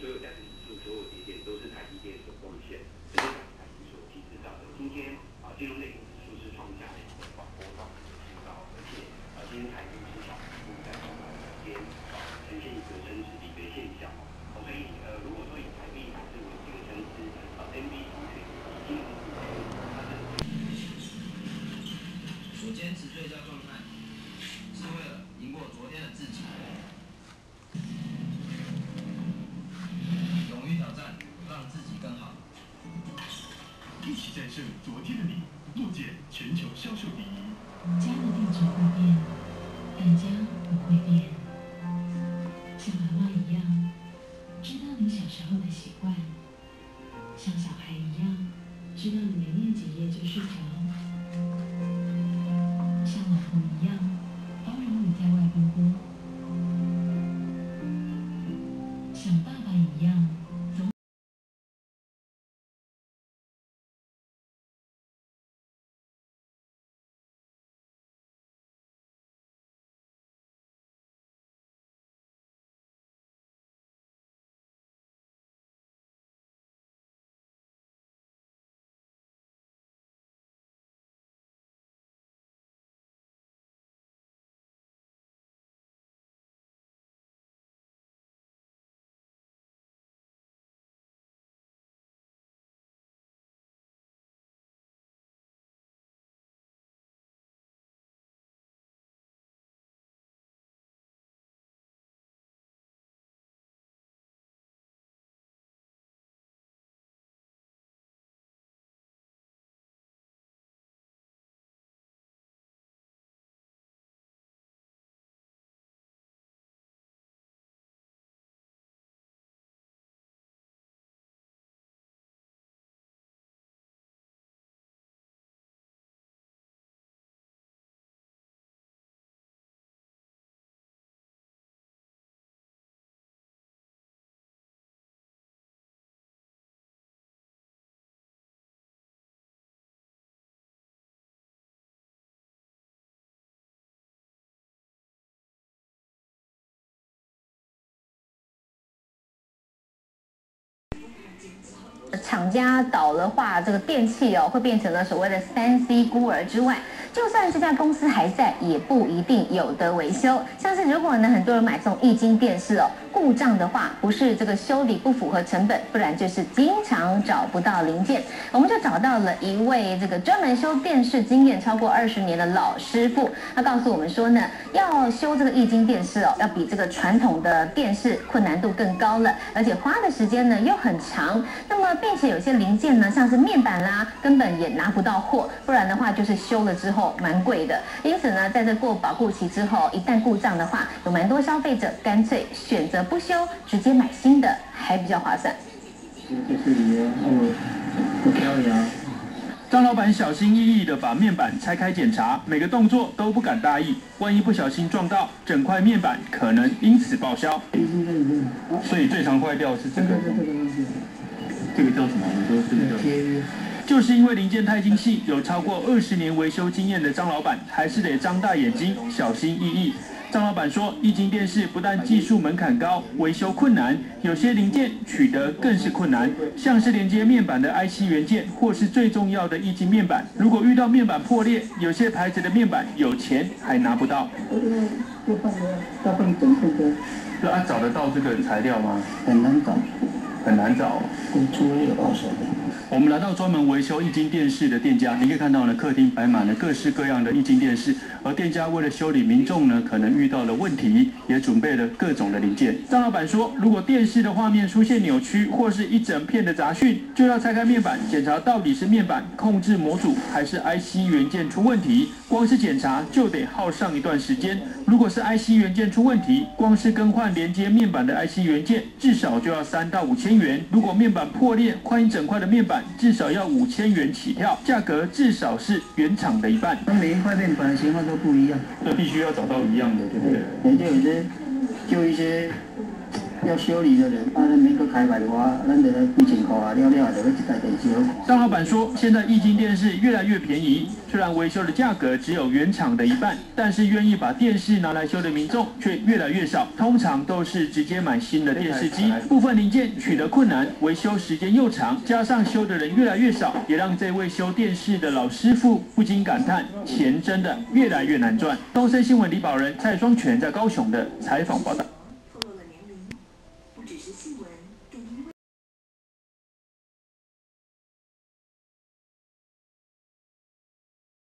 所有价值指数、所有节点都是台积电所贡献，这是台积所提制造的。今天金融类股指数是创下了一个波段的新高，而且今天台股至少在间呈现一个升值的一个现象。所以如果说以台币还是为这个升值，NB 同学金融股它是我坚持最佳状态，是为了赢过昨天的自己。勇于挑战，让自己更好。一起战胜昨天的你。诺基亚全球销售第一。家的地址会变，但家不会变。像妈妈一样，知道你小时候的习惯；像小孩一样，知道你没念几页就睡着；像老婆一样，包容你在外奔波；像爸爸一样。厂家倒了话，这个电器会变成了所谓的3C 孤儿之外，就算这家公司还在，也不一定有得维修。像是如果呢，很多人买这种液晶电视故障的话，不是这个修理不符合成本，不然就是经常找不到零件。我们就找到了一位这个专门修电视经验超过20年的老师傅，他告诉我们说呢，要修这个液晶电视要比这个传统的电视困难度更高了，而且花的时间呢又很长。那么并且有些零件呢，像是面板啦，根本也拿不到货，不然的话就是修了之后蛮贵的。因此呢，在这过保固期之后，一旦故障的话，有蛮多消费者干脆选择不修，直接买新的，还比较划算。张老板小心翼翼地把面板拆开检查，每个动作都不敢大意，万一不小心撞到，整块面板可能因此报销。所以最常坏掉是这个。这个叫什么？你说这个叫？就是因为零件太精细，有超过20年维修经验的张老板，还是得张大眼睛，小心翼翼。张老板说，液晶电视不但技术门槛高，维修困难，有些零件取得更是困难，像是连接面板的 IC 元件，或是最重要的液晶面板，如果遇到面板破裂，有些牌子的面板有钱还拿不到。找得到这个材料吗？很难找。很难找，除了有二手的。我们来到专门维修液晶电视的店家，你可以看到呢，客厅摆满了各式各样的液晶电视，而店家为了修理民众呢可能遇到了问题，也准备了各种的零件。张老板说，如果电视的画面出现扭曲或是一整片的杂讯，就要拆开面板检查到底是面板控制模组还是 IC 元件出问题。光是检查就得耗上一段时间。如果是 IC 元件出问题，光是更换连接面板的 IC 元件，至少就要3到5千元。如果面板破裂，换一整块的面板，至少要5000元起跳，价格至少是原厂的一半。每一块面板的型号都不一样，这必须要找到一样的，对不对？就一些要修理的人，咱免搁开卖的话，咱就来几千块啊，了就要一台电视。张老板说，现在液晶电视越来越便宜，虽然维修的价格只有原厂的一半，但是愿意把电视拿来修的民众却越来越少，通常都是直接买新的电视机，部分零件取得困难，维修时间又长，加上修的人越来越少，也让这位修电视的老师傅不禁感叹，钱真的越来越难赚。东森新闻李宝仁、蔡双全在高雄的采访报道。透露了年龄，不只是新闻。